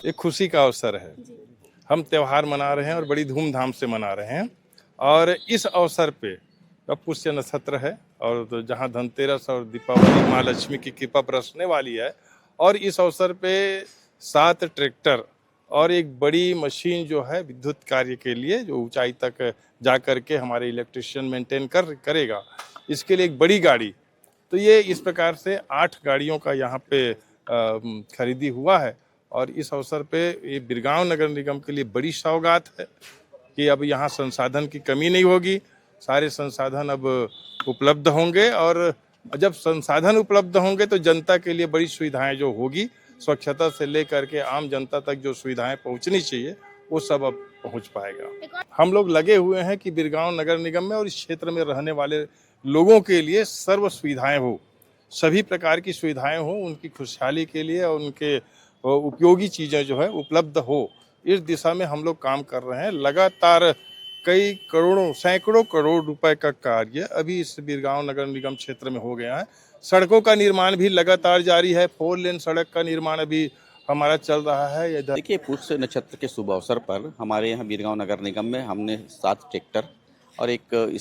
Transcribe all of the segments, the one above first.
एक खुशी का अवसर है। हम त्यौहार मना रहे हैं और बड़ी धूमधाम से मना रहे हैं। और इस अवसर पे अब पुष्य नक्षत्र है और तो जहाँ धनतेरस और दीपावली माँ लक्ष्मी की कृपा बरसने वाली है। और इस अवसर पे 7 ट्रैक्टर और एक बड़ी मशीन जो है विद्युत कार्य के लिए, जो ऊंचाई तक जा कर के हमारे इलेक्ट्रिशियन मेंटेन करेगा, इसके लिए एक बड़ी गाड़ी। तो ये इस प्रकार से 8 गाड़ियों का यहाँ पे खरीदी हुआ है। और इस अवसर पे ये बिरगांव नगर निगम के लिए बड़ी सौगात है कि अब यहाँ संसाधन की कमी नहीं होगी, सारे संसाधन अब उपलब्ध होंगे। और जब संसाधन उपलब्ध होंगे तो जनता के लिए बड़ी सुविधाएं जो होगी, स्वच्छता से लेकर के आम जनता तक जो सुविधाएं पहुंचनी चाहिए वो सब अब पहुंच पाएगा। हम लोग लगे हुए हैं कि बिरगांव नगर निगम में और इस क्षेत्र में रहने वाले लोगों के लिए सर्व सुविधाएं हो, सभी प्रकार की सुविधाएं हो, उनकी खुशहाली के लिए और उनके उपयोगी चीज़ें जो है उपलब्ध हो, इस दिशा में हम लोग काम कर रहे हैं। लगातार कई करोड़ों सैकड़ों करोड़ रुपए का कार्य अभी इस बिरगांव नगर निगम क्षेत्र में हो गया है। सड़कों का निर्माण भी लगातार जारी है। 4 लेन सड़क का निर्माण अभी हमारा चल रहा है। देखिए, पुष्य नक्षत्र के शुभ अवसर पर हमारे यहाँ बिरगांव नगर निगम में हमने 7 ट्रैक्टर और एक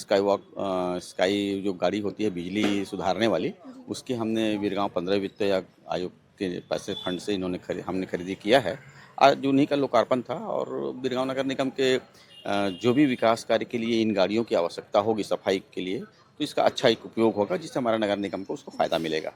स्काई जो गाड़ी होती है बिजली सुधारने वाली, उसकी हमने बिरगांव 15 वित्त आयोग के पैसे फंड से हमने खरीदी किया है। आज उन्हीं का लोकार्पण था और बिरगांव नगर निगम के जो भी विकास कार्य के लिए इन गाड़ियों की आवश्यकता होगी सफाई के लिए, तो इसका अच्छा एक उपयोग होगा जिससे हमारा नगर निगम को उसको फ़ायदा मिलेगा।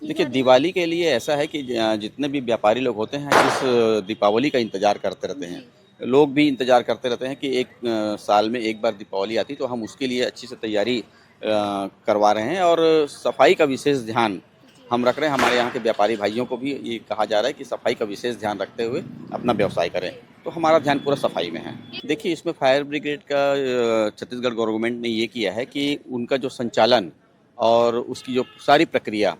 देखिए, दिवाली के लिए ऐसा है कि जितने भी व्यापारी लोग होते हैं इस दीपावली का इंतज़ार करते रहते हैं। लोग भी इंतज़ार करते रहते हैं कि एक साल में एक बार दीपावली आती, तो हम उसके लिए अच्छी से तैयारी करवा रहे हैं और सफाई का विशेष ध्यान हम रख रहे हैं। हमारे यहाँ के व्यापारी भाइयों को भी ये कहा जा रहा है कि सफाई का विशेष ध्यान रखते हुए अपना व्यवसाय करें, तो हमारा ध्यान पूरा सफाई में है। देखिए, इसमें फायर ब्रिगेड का छत्तीसगढ़ गवर्नमेंट ने ये किया है कि उनका जो संचालन और उसकी जो सारी प्रक्रिया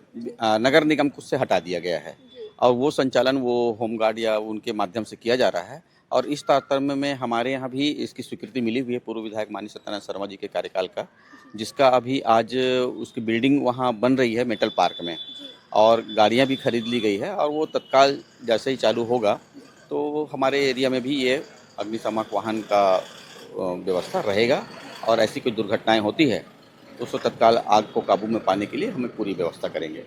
नगर निगम को से हटा दिया गया है और वो संचालन वो होमगार्ड या उनके माध्यम से किया जा रहा है। और इस तारतम्य में हमारे यहाँ भी इसकी स्वीकृति मिली हुई है पूर्व विधायक माननीय सत्यनारायण शर्मा जी के कार्यकाल का, जिसका अभी आज उसकी बिल्डिंग वहाँ बन रही है मेटल पार्क में और गाड़ियाँ भी खरीद ली गई है। और वो तत्काल जैसे ही चालू होगा तो हमारे एरिया में भी ये अग्निशामक वाहन का व्यवस्था रहेगा और ऐसी कोई दुर्घटनाएं होती है तो उसको तत्काल आग को काबू में पाने के लिए हमें पूरी व्यवस्था करेंगे।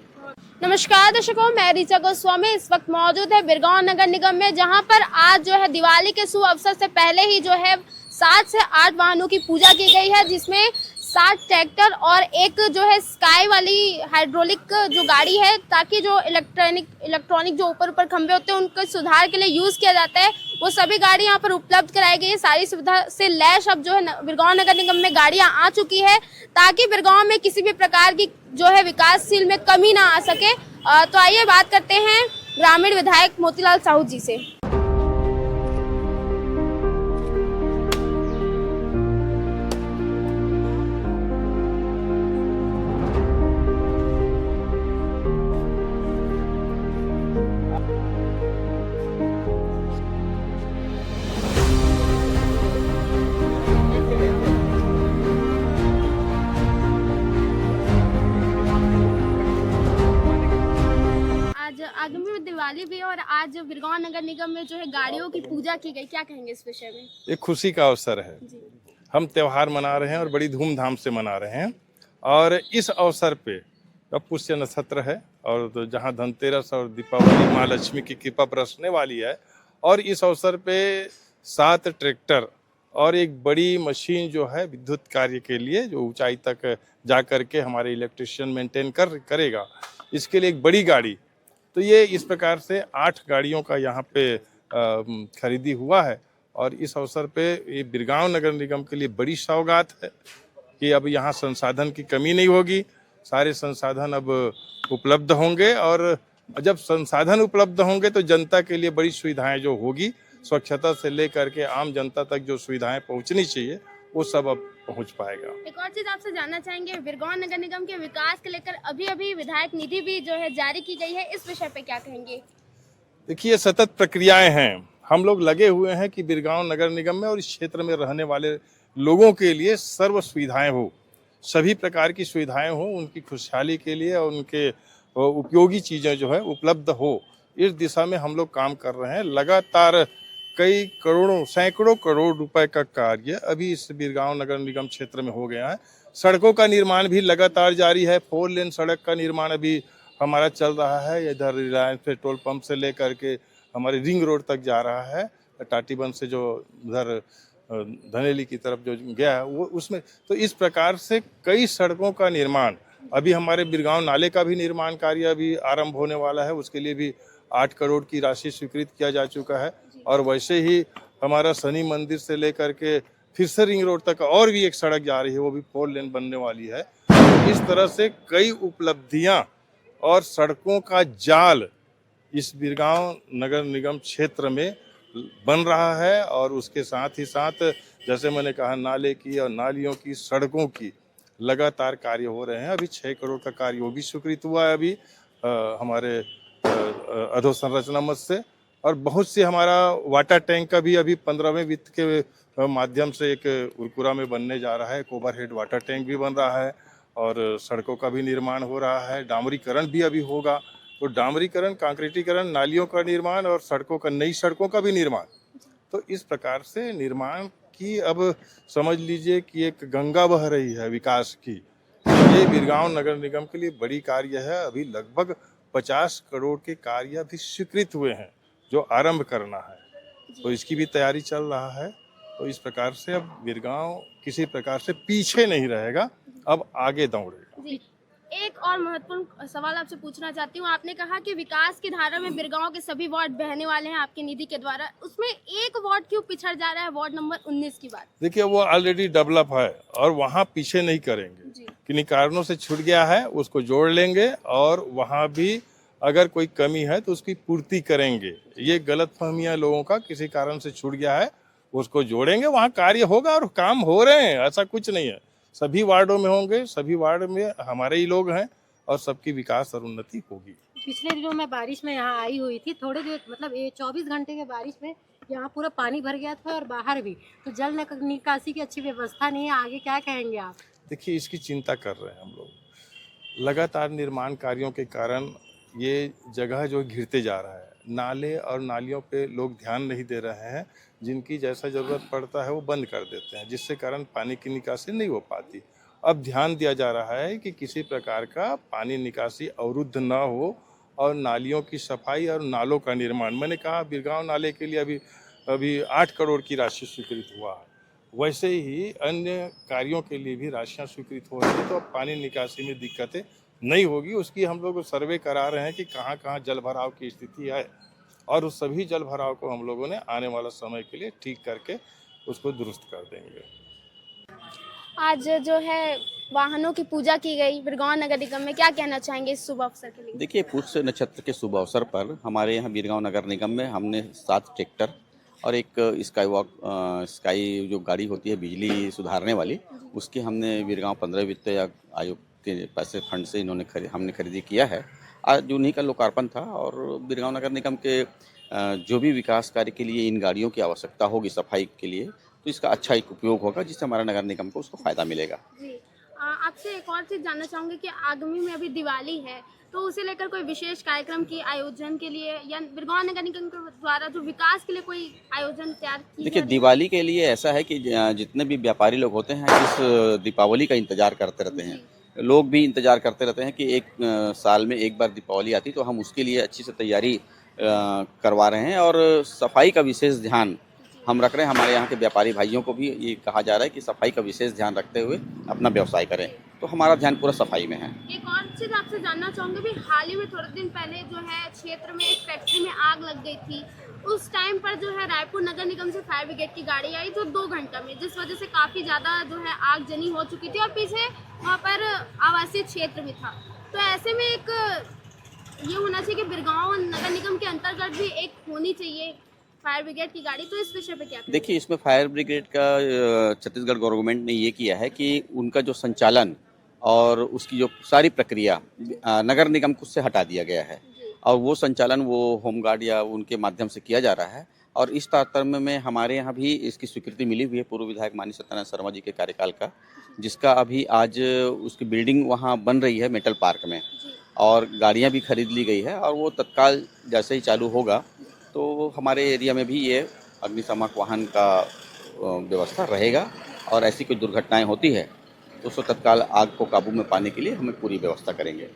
नमस्कार दर्शकों, मैं ऋचा गोस्वामी इस वक्त मौजूद है बिरगांव नगर निगम में, जहां पर आज जो है दिवाली के शुभ अवसर से पहले ही जो है 7 से 8 वाहनों की पूजा की गई है, जिसमें 7 ट्रैक्टर और एक जो है स्काई वाली हाइड्रोलिक जो गाड़ी है, ताकि जो इलेक्ट्रॉनिक जो ऊपर खंभे होते हैं उनके सुधार के लिए यूज किया जाता है, वो सभी गाड़ी यहाँ पर उपलब्ध कराई गई है। सारी सुविधा से लैस अब जो है बिरगांव नगर निगम में गाड़ियाँ आ चुकी है, ताकि बिरगांव में किसी भी प्रकार की जो है विकासशील में कमी ना आ सके। तो आइए बात करते हैं ग्रामीण विधायक मोतीलाल साहू जी से। आगामी दिवाली भी और आज बिरगांव नगर निगम में जो है गाड़ियों की पूजा की गई, क्या कहेंगे इस विषय में? एक खुशी का अवसर है। हम त्यौहार मना रहे हैं और बड़ी धूमधाम से मना रहे हैं। और इस अवसर पे अब पुष्य नक्षत्र है और तो जहाँ धनतेरस और दीपावली माँ लक्ष्मी की कृपा बरसने वाली है। और इस अवसर पे 7 ट्रैक्टर और एक बड़ी मशीन जो है विद्युत कार्य के लिए, जो ऊंचाई तक जा कर के हमारे इलेक्ट्रिशियन मेंटेन करेगा, इसके लिए एक बड़ी गाड़ी। तो ये इस प्रकार से 8 गाड़ियों का यहाँ पे खरीदी हुआ है। और इस अवसर पे ये बिरगांव नगर निगम के लिए बड़ी सौगात है कि अब यहाँ संसाधन की कमी नहीं होगी, सारे संसाधन अब उपलब्ध होंगे। और जब संसाधन उपलब्ध होंगे तो जनता के लिए बड़ी सुविधाएं जो होगी, स्वच्छता से लेकर के आम जनता तक जो सुविधाएं पहुंचनी चाहिए वो सब अब पहुंच पाएगा। एक और चीज आपसे जानना चाहेंगे, बिरगांव नगर निगम के विकास को लेकर अभी विधायक निधि भी जो है जारी की गई है, इस विषय पे क्या कहेंगे? देखिए, सतत प्रक्रियाएं हैं। हम लोग लगे हुए हैं कि बिरगांव नगर निगम में और इस क्षेत्र में रहने वाले लोगों के लिए सर्व सुविधाएं हो, सभी प्रकार की सुविधाएं हो, उनकी खुशहाली के लिए और उनके उपयोगी चीज़ें जो है उपलब्ध हो, इस दिशा में हम लोग काम कर रहे हैं। लगातार कई करोड़ों सैकड़ों करोड़ रुपए का कार्य अभी इस बिरगांव नगर निगम क्षेत्र में हो गया है। सड़कों का निर्माण भी लगातार जारी है। 4 लेन सड़क का निर्माण अभी हमारा चल रहा है। इधर रिलायंस पेट्रोल पंप से लेकर के हमारे रिंग रोड तक जा रहा है। टाटीबंध से जो उधर धनेली की तरफ जो गया है वो उसमें, तो इस प्रकार से कई सड़कों का निर्माण, अभी हमारे बिरगांव नाले का भी निर्माण कार्य अभी आरंभ होने वाला है। उसके लिए भी 8 करोड़ की राशि स्वीकृत किया जा चुका है। और वैसे ही हमारा शनि मंदिर से लेकर के फिर से रिंग रोड तक और भी एक सड़क जा रही है, वो भी 4 लेन बनने वाली है। इस तरह से कई उपलब्धियां और सड़कों का जाल इस बिरगांव नगर निगम क्षेत्र में बन रहा है। और उसके साथ ही साथ जैसे मैंने कहा, नाले की और नालियों की, सड़कों की लगातार कार्य हो रहे हैं। अभी 6 करोड़ का कार्य वो भी स्वीकृत हुआ है अभी हमारे अधोसंरचना मद से। और बहुत से हमारा वाटर टैंक का भी अभी 15वें वित्त के माध्यम से एक उरकुरा में बनने जा रहा है। एक ओवरहेड वाटर टैंक भी बन रहा है और सड़कों का भी निर्माण हो रहा है। डामरीकरण भी अभी होगा। तो डामरीकरण, कांक्रीटीकरण, नालियों का निर्माण और सड़कों का, नई सड़कों का भी निर्माण। तो इस प्रकार से निर्माण की अब समझ लीजिए कि एक गंगा बह रही है विकास की। ये बिरगांव नगर निगम के लिए बड़ी कार्य है। अभी लगभग 50 करोड़ के कार्य अभी स्वीकृत हुए हैं जो आरंभ करना है, तो इसकी भी तैयारी चल रहा है। तो इस प्रकार से अब बिरगांव किसी प्रकार से पीछे नहीं रहेगा, अब आगे दौड़ेगा। जी, एक और महत्वपूर्ण सवाल आपसे पूछना चाहती हूँ। आपने कहा कि विकास की धारा में बिरगांव के सभी वार्ड बहने वाले हैं आपकी निधि के द्वारा, उसमें एक वार्ड क्यों पिछड़ जा रहा है, वार्ड नंबर 19 की बात? देखिए, वो ऑलरेडी डेवलप है और वहाँ पीछे नहीं करेंगे। किन्हीं कारणों से छूट गया है, उसको जोड़ लेंगे और वहाँ भी अगर कोई कमी है तो उसकी पूर्ति करेंगे। ये गलतफहमियां लोगों का, किसी कारण से छूट गया है उसको जोड़ेंगे, वहाँ कार्य होगा और काम हो रहे हैं। ऐसा कुछ नहीं है, सभी वार्डों में होंगे, सभी वार्ड में हमारे ही लोग हैं और सबकी विकास और उन्नति होगी। पिछले दिनों मैं बारिश में यहाँ आई हुई थी, थोड़ी देर मतलब ये 24 घंटे के बारिश में यहाँ पूरा पानी भर गया था और बाहर भी, तो जल निकासी की अच्छी व्यवस्था नहीं है। आगे क्या कहेंगे आप? देखिए, इसकी चिंता कर रहे हैं हम लोग। लगातार निर्माण कार्यों के कारण ये जगह जो घिरते जा रहा है, नाले और नालियों पे लोग ध्यान नहीं दे रहे हैं। जिनकी जैसा ज़रूरत पड़ता है वो बंद कर देते हैं, जिससे कारण पानी की निकासी नहीं हो पाती। अब ध्यान दिया जा रहा है कि किसी प्रकार का पानी निकासी अवरुद्ध न हो और नालियों की सफाई और नालों का निर्माण। मैंने कहा बिरगांव नाले के लिए अभी 8 करोड़ की राशि स्वीकृत हुआ है। वैसे ही अन्य कार्यों के लिए भी राशियाँ स्वीकृत हो रही है, तो अब पानी निकासी में दिक्कतें नहीं होगी। उसकी हम लोग सर्वे करा रहे हैं कि कहाँ कहाँ जल भराव की स्थिति है और उस सभी जल भराव को हम लोगों ने आने वाला समय के लिए ठीक करके उसको दुरुस्त कर देंगे। आज जो है वाहनों की पूजा की गई बिरगांव नगर निगम में, क्या कहना चाहेंगे इस शुभ अवसर के लिए? देखिए, पुष्य नक्षत्र के शुभ अवसर पर हमारे यहाँ बिरगांव नगर निगम में हमने 7 ट्रैक्टर और एक स्काई जो गाड़ी होती है बिजली सुधारने वाली, उसकी हमने बिरगांव 15 वित्त आयोग के पैसे फंड से हमने खरीदी किया है। आज उन्हीं का लोकार्पण था और बिरगांव नगर निगम के जो भी विकास कार्य के लिए इन गाड़ियों की आवश्यकता होगी सफाई के लिए, तो इसका अच्छा एक उपयोग होगा, जिससे हमारा नगर निगम को उसको फायदा मिलेगा। जी, आपसे एक और चीज़ जानना चाहूँगी कि आगामी में अभी दिवाली है, तो उसे लेकर कोई विशेष कार्यक्रम की आयोजन के लिए या बिरगांव नगर निगम के द्वारा जो विकास के लिए कोई आयोजन तैयार किया? देखिए, दिवाली के लिए ऐसा है कि जितने भी व्यापारी लोग होते हैं इस दीपावली का इंतजार करते रहते हैं। लोग भी इंतजार करते रहते हैं कि एक साल में एक बार दीपावली आती, तो हम उसके लिए अच्छी से तैयारी करवा रहे हैं और सफाई का विशेष ध्यान हम रख रहे हैं। हमारे यहाँ के व्यापारी भाइयों को भी ये कहा जा रहा है कि सफाई का विशेष ध्यान रखते हुए अपना व्यवसाय करें, तो हमारा ध्यान पूरा सफाई में है। एक और चीज़ आपसे जानना चाहूँगी, भी हाल ही में थोड़े दिन पहले जो है क्षेत्र में एक फैक्ट्री में आग लग गई थी। उस टाइम पर जो है रायपुर नगर निगम से फायर ब्रिगेड की गाड़ी आई जो 2 घंटा में, जिस वजह से काफ़ी ज़्यादा जो है आगजनी हो चुकी थी और पीछे वहाँ पर आवासीय क्षेत्र भी था। तो ऐसे में एक ये होना चाहिए कि बिरगांव नगर निगम के अंतर्गत भी एक होनी चाहिए फायर ब्रिगेड की गाड़ी, तो इस विषय पे क्या? देखिए, इसमें फायर ब्रिगेड का छत्तीसगढ़ गवर्नमेंट ने ये किया है कि उनका जो संचालन और उसकी जो सारी प्रक्रिया नगर निगम को से हटा दिया गया है और वो संचालन वो होमगार्ड या उनके माध्यम से किया जा रहा है। और इस तारतम्य में हमारे यहाँ भी इसकी स्वीकृति मिली हुई है पूर्व विधायक माननीय सत्यनारायण शर्मा जी के कार्यकाल का, जिसका अभी आज उसकी बिल्डिंग वहाँ बन रही है मेटल पार्क में। और गाड़ियां भी खरीद ली गई है और वो तत्काल जैसे ही चालू होगा तो हमारे एरिया में भी ये अग्निशामक वाहन का व्यवस्था रहेगा और ऐसी कोई दुर्घटनाएं होती है तो उसको तत्काल आग को काबू में पाने के लिए हमें पूरी व्यवस्था करेंगे।